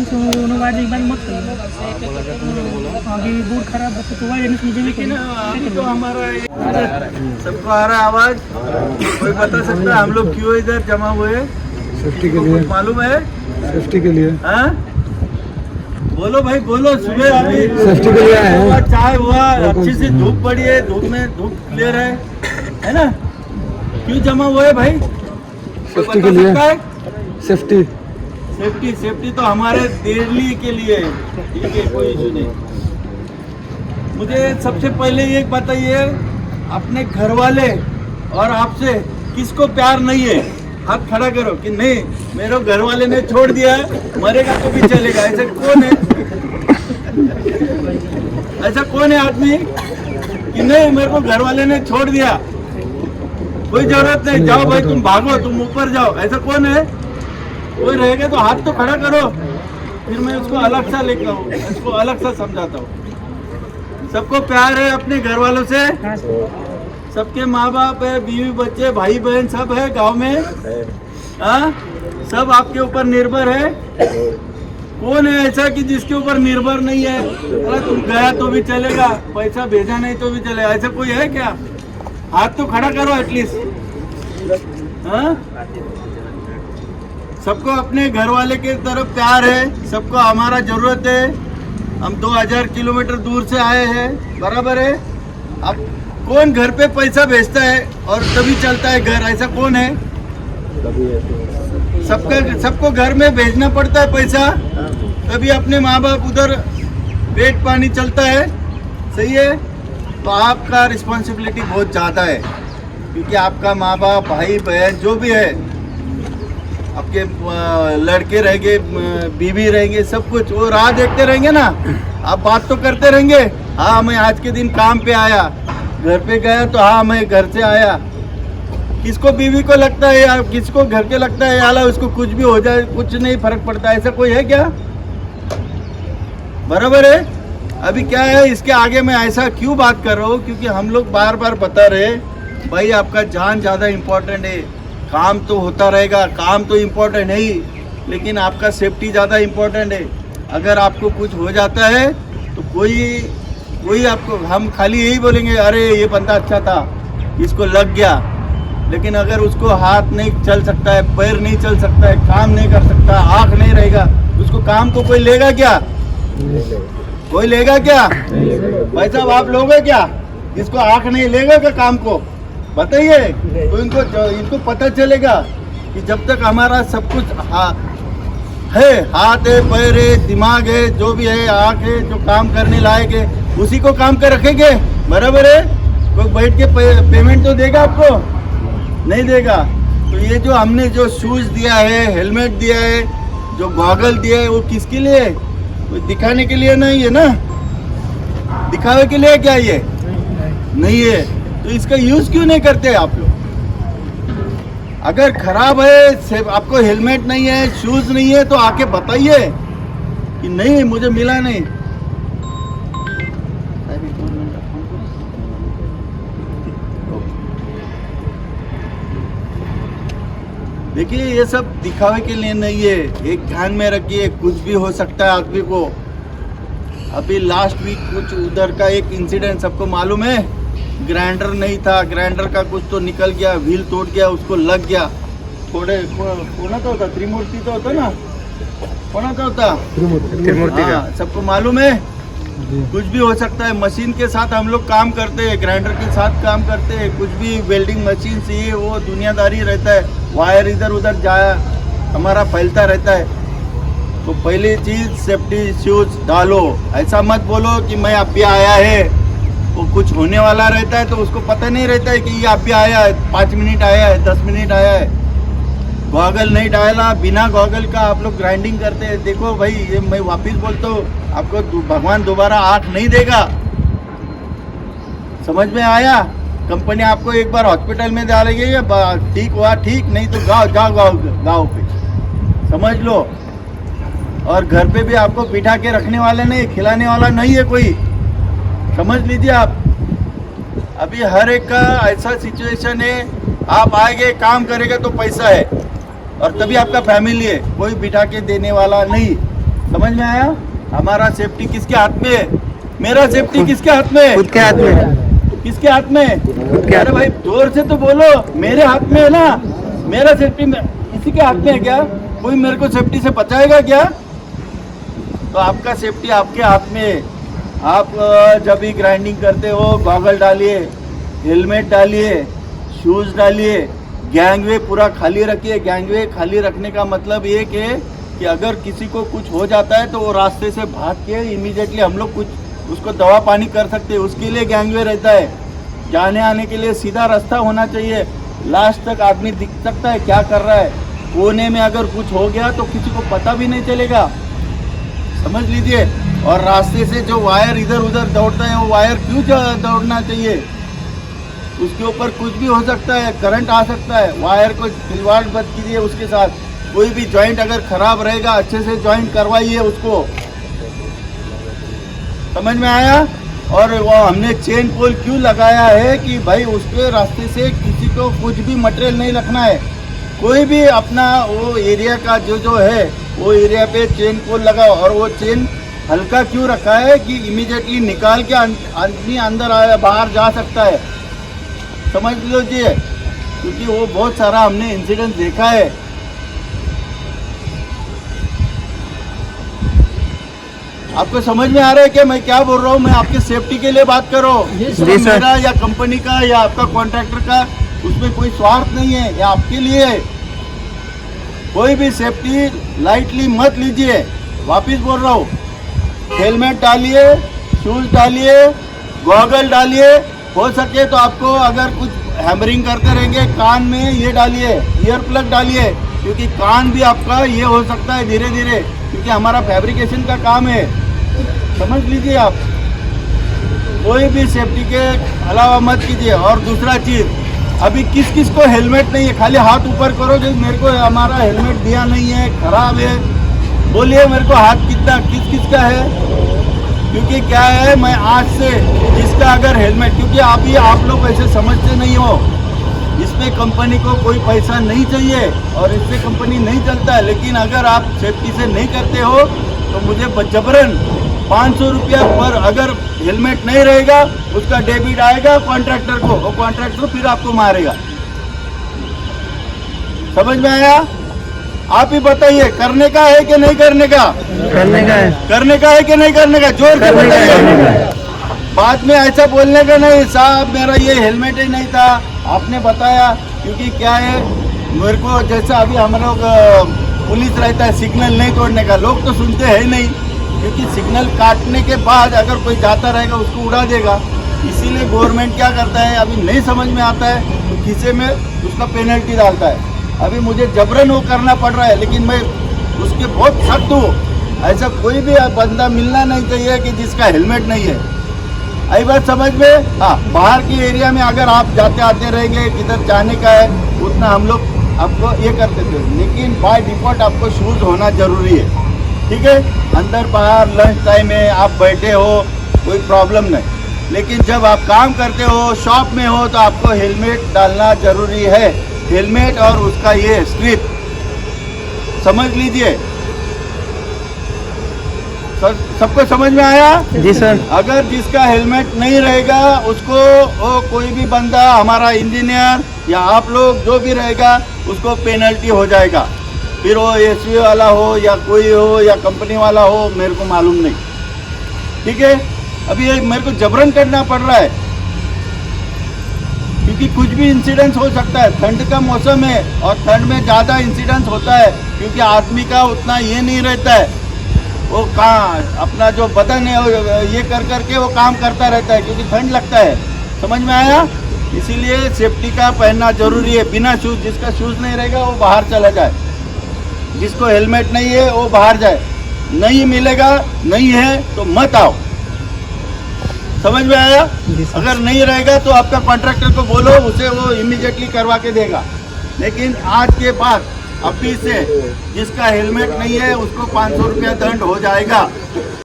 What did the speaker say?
बात एक बात मत करिए। अभी मूड खराब है तो वही मुझे भी कहना। अभी तो हमारा सबको आ रहा है आवाज, कोई बता सकता है हम लोग क्यों इधर जमा हुए? सेफ्टी के लिए, मालूम है? सेफ्टी के लिए। हाँ बोलो भाई बोलो। सुबह अभी सेफ्टी के लिए आए हैं। चाय हुआ, अच्छी सी धूप पड़ी है, धूप में धूप क्लियर है ना? क्यों जमा हुए है भाई? सेफ्टी के लिए, सेफ्टी सेफ्टी सेफ्टी तो हमारे दिल्ली के लिए है, ठीक है, कोई इशू नहीं। मुझे सबसे पहले ये बताइए, अपने घर वाले और आपसे किसको प्यार नहीं है? हाथ खड़ा करो कि नहीं मेरे घर वाले ने छोड़ दिया है, मरेगा तो भी चलेगा। ऐसा कौन है? ऐसा कौन है आदमी कि नहीं मेरे को घर वाले ने छोड़ दिया, कोई जरूरत नहीं, जाओ भाई तुम भागो, तुम ऊपर जाओ। ऐसा कौन है? कोई रहेगा तो हाथ तो खड़ा करो, फिर मैं उसको अलग सा लेकर हूँ, उसको अलग सा समझाता हूँ। सबको प्यार है अपने घर वालों से, सबके माँ बाप है, बीवी बच्चे भाई बहन सब है गांव में। हाँ सब आपके ऊपर निर्भर है। कौन है ऐसा कि जिसके ऊपर निर्भर नहीं है? अरे तुम गया तो भी चलेगा, पैसा भेजा नहीं तो भी चलेगा, ऐसा कोई है क्या? हाथ तो खड़ा करो एटलीस्ट। हाँ सबको अपने घर वाले के तरफ प्यार है, सबको हमारा जरूरत है। हम 2000 किलोमीटर दूर से आए हैं, बराबर है। अब कौन घर पे पैसा भेजता है और तभी चलता है घर? ऐसा कौन है? सबको घर में भेजना पड़ता है पैसा, तभी अपने माँ बाप उधर पेट पानी चलता है, सही है। तो आपका रिस्पॉन्सिबिलिटी बहुत ज़्यादा है, क्योंकि आपका माँ बाप भाई बहन जो भी है, आपके लड़के रहेंगे, बीवी रहेंगे, सब कुछ वो राह देखते रहेंगे ना। आप बात तो करते रहेंगे, हाँ मैं आज के दिन काम पे आया, घर पे गया तो हाँ मैं घर से आया। किसको बीवी को लगता है या किसको घर के लगता है याला उसको कुछ भी हो जाए कुछ नहीं फर्क पड़ता, ऐसा कोई है क्या? बराबर है। अभी क्या है, इसके आगे मैं ऐसा क्यों बात कर रहा हूँ, क्योंकि हम लोग बार बार बता रहे भाई आपका जान ज़्यादा इम्पोर्टेंट है। काम तो होता रहेगा, काम तो इम्पोर्टेंट है ही, लेकिन आपका सेफ्टी ज़्यादा इम्पोर्टेंट है। अगर आपको कुछ हो जाता है तो कोई आपको, हम खाली यही बोलेंगे अरे ये बंदा अच्छा था, इसको लग गया, लेकिन अगर उसको हाथ नहीं चल सकता है, पैर नहीं चल सकता है, काम नहीं कर सकता, आँख नहीं रहेगा, उसको काम को कोई लेगा क्या? कोई लेगा क्या? भाई साहब आप लोगे क्या? इसको आँख नहीं लेगा क्या काम को? बताइए। तो इनको पता चलेगा कि जब तक हमारा सब कुछ है, हाथ है, पैर है, दिमाग है, जो भी है, आँख है, जो काम करने लायक है, उसी को काम कर रखेंगे, बराबर है। कोई बैठ के पेमेंट तो देगा आपको? नहीं देगा। तो ये जो हमने जो शूज दिया है, हेलमेट दिया है, जो गॉगल दिया है, वो किसके लिए? दिखाने के लिए नहीं है ना, दिखावे के लिए क्या ये नहीं है? तो इसका यूज क्यों नहीं करते आप लोग? अगर खराब है, आपको हेलमेट नहीं है, शूज नहीं है, तो आके बताइए कि नहीं मुझे मिला नहीं। देखिए ये सब दिखावे के लिए नहीं है, एक ध्यान में रखिए, कुछ भी हो सकता है आदमी को। अभी लास्ट वीक कुछ उधर का एक इंसिडेंट सबको मालूम है, ग्राइंडर नहीं था, ग्राइंडर का कुछ तो निकल गया, व्हील टूट गया, उसको लग गया। थोड़े कोना तो होता, त्रिमूर्ति तो होता ना, कोना तो होता त्रिमूर्ति, हाँ सबको मालूम है। कुछ भी हो सकता है। मशीन के साथ हम लोग काम करते हैं, ग्राइंडर के साथ काम करते हैं, कुछ भी वेल्डिंग मशीन से ये वो दुनियादारी रहता है, वायर इधर उधर जाया हमारा फैलता रहता है। तो पहली चीज़ सेफ्टी शूज डालो। ऐसा मत बोलो कि मैं अभी आया है, वो कुछ होने वाला रहता है तो उसको पता नहीं रहता है कि ये अभी आया है, 5 मिनट आया है, 10 मिनट आया है। गॉगल नहीं डाला, बिना गॉगल का आप लोग ग्राइंडिंग करते हैं। देखो भाई ये मैं वापिस बोलता हूँ, आपको भगवान दोबारा आँख नहीं देगा, समझ में आया? कंपनी आपको एक बार हॉस्पिटल में डालेगी, ठीक हुआ ठीक, नहीं तो गाँव पे, समझ लो। और घर पे भी आपको बिठा के रखने वाला नहीं, खिलाने वाला नहीं है कोई, समझ लीजिए आप। अभी हर एक का ऐसा सिचुएशन है, आप आएंगे काम करेंगे तो पैसा है और तभी आपका फैमिली है, कोई बिठा के देने वाला नहीं। समझ में आया? हमारा सेफ्टी किसके हाथ में है? मेरा सेफ्टी किसके हाथ में है? खुद के हाथ में, किसके हाथ में है? खुद के हाथ अरे भाई जोर से तो बोलो, मेरे हाथ में है ना। मेरा सेफ्टी में किसी के हाथ में है क्या? कोई मेरे को सेफ्टी से बचाएगा क्या? तो आपका सेफ्टी आपके हाथ में है। आप जब भी ग्राइंडिंग करते हो गॉगल डालिए, हेलमेट डालिए, शूज डालिए, गैंगवे पूरा खाली रखिए। गैंगवे खाली रखने का मतलब ये कि अगर किसी को कुछ हो जाता है तो वो रास्ते से भाग के इमीडिएटली हम लोग कुछ उसको दवा पानी कर सकते हैं, उसके लिए गैंगवे रहता है। जाने आने के लिए सीधा रास्ता होना चाहिए, लास्ट तक आदमी दिख सकता है क्या कर रहा है। कोने में अगर कुछ हो गया तो किसी को पता भी नहीं चलेगा, समझ लीजिए। और रास्ते से जो वायर इधर उधर दौड़ता है वो वायर क्यों दौड़ना चाहिए? उसके ऊपर कुछ भी हो सकता है, करंट आ सकता है। वायर को खिलवाड़ मत कीजिए उसके साथ। कोई भी जॉइंट अगर खराब रहेगा अच्छे से जॉइंट करवाइए उसको, समझ में आया? और वो हमने चेन पोल क्यों लगाया है कि भाई उसके रास्ते से किसी को कुछ भी मटेरियल नहीं रखना है। कोई भी अपना वो एरिया का जो है वो एरिया पे चेन पोल लगाओ। और वो चेन हल्का क्यों रखा है कि इमीडिएटली निकाल के आदमी अंदर बाहर जा सकता है, समझ लीजिए। क्योंकि वो बहुत सारा हमने इंसिडेंट देखा है। आपको समझ में आ रहा है कि मैं क्या बोल रहा हूँ? मैं आपके सेफ्टी के लिए बात कर रहा हूँ। मेरा या कंपनी का या आपका कॉन्ट्रैक्टर का उसमें कोई स्वार्थ नहीं है, या आपके लिए है। कोई भी सेफ्टी लाइटली मत लीजिए। वापिस बोल रहा हूँ, हेलमेट डालिए, शूज डालिए, गॉगल डालिए। हो सके तो आपको अगर कुछ हैमरिंग करते रहेंगे कान में ये डालिए, ईयर प्लग डालिए, क्योंकि कान भी आपका ये हो सकता है धीरे धीरे, क्योंकि हमारा फैब्रिकेशन का काम है, समझ लीजिए आप। कोई भी सेफ्टी के अलावा मत कीजिए। और दूसरा चीज़, अभी किस किस को हेलमेट नहीं है? खाली हाथ ऊपर करो जो मेरे को हमारा हेलमेट दिया नहीं है, खराब है। बोलिए मेरे को हाथ कितना किस किस का है? क्योंकि क्या है, मैं आज से जिसका अगर हेलमेट, क्योंकि अभी आप लोग ऐसे समझते नहीं हो, इसमें कंपनी को कोई पैसा नहीं चाहिए और इससे कंपनी नहीं चलता है। लेकिन अगर आप सेफ्टी से नहीं करते हो तो मुझे जबरन 500 रुपया पर अगर हेलमेट नहीं रहेगा उसका डेबिट आएगा कॉन्ट्रैक्टर को, और कॉन्ट्रैक्टर फिर आपको मारेगा। समझ में आया? आप ही बताइए, करने का है कि नहीं करने का? करने का है। करने का है कि नहीं करने का? जोर से बताइए। बाद में ऐसा बोलने का नहीं, साहब मेरा ये हेलमेट ही नहीं था, आपने बताया। क्योंकि क्या है, मेरे को जैसा अभी हम लोग पुलिस रहता है सिग्नल नहीं तोड़ने का, लोग तो सुनते हैं नहीं, क्योंकि सिग्नल काटने के बाद अगर कोई जाता रहेगा उसको उड़ा देगा। इसीलिए गवर्नमेंट क्या करता है, अभी नहीं समझ में आता है तो खीसे में उसका पेनल्टी डालता है। अभी मुझे जबरन वो करना पड़ रहा है, लेकिन मैं उसके बहुत सख्त हूँ। ऐसा कोई भी बंदा मिलना नहीं चाहिए कि जिसका हेलमेट नहीं है। आई बात समझ में? हाँ, बाहर की एरिया में अगर आप जाते आते रहेंगे, किधर जाने का है उतना हम लोग आपको ये करते थे, लेकिन बाय डिफॉल्ट आपको शूज होना जरूरी है, ठीक है? अंदर बाहर लंच टाइम में आप बैठे हो कोई प्रॉब्लम नहीं, लेकिन जब आप काम करते हो, शॉप में हो, तो आपको हेलमेट डालना जरूरी है। हेलमेट और उसका ये स्ट्रिप, समझ लीजिए। सबको समझ में आया? जी सर। अगर जिसका हेलमेट नहीं रहेगा उसको वो कोई भी बंदा, हमारा इंजीनियर या आप लोग जो भी रहेगा, उसको पेनल्टी हो जाएगा। फिर वो एसवी वाला हो या कोई हो या कंपनी वाला हो, मेरे को मालूम नहीं, ठीक है? अभी ये मेरे को जबरन करना पड़ रहा है क्योंकि कुछ भी इंसिडेंस हो सकता है। ठंड का मौसम है और ठंड में ज़्यादा इंसिडेंस होता है, क्योंकि आदमी का उतना ये नहीं रहता है, वो अपना जो बदन है वो ये कर करके वो काम करता रहता है, क्योंकि ठंड लगता है। समझ में आया? इसीलिए सेफ्टी का पहनना जरूरी है। बिना शूज, जिसका शूज नहीं रहेगा वो बाहर चला जाए, जिसको हेलमेट नहीं है वो बाहर जाए। नहीं मिलेगा, नहीं है तो मत आओ। समझ में आया? अगर नहीं रहेगा तो आपका कॉन्ट्रैक्टर को बोलो, उसे वो इमीडिएटली करवा के देगा। लेकिन आज के बाद अभी से जिसका हेलमेट नहीं है उसको 500 रुपया दंड हो जाएगा।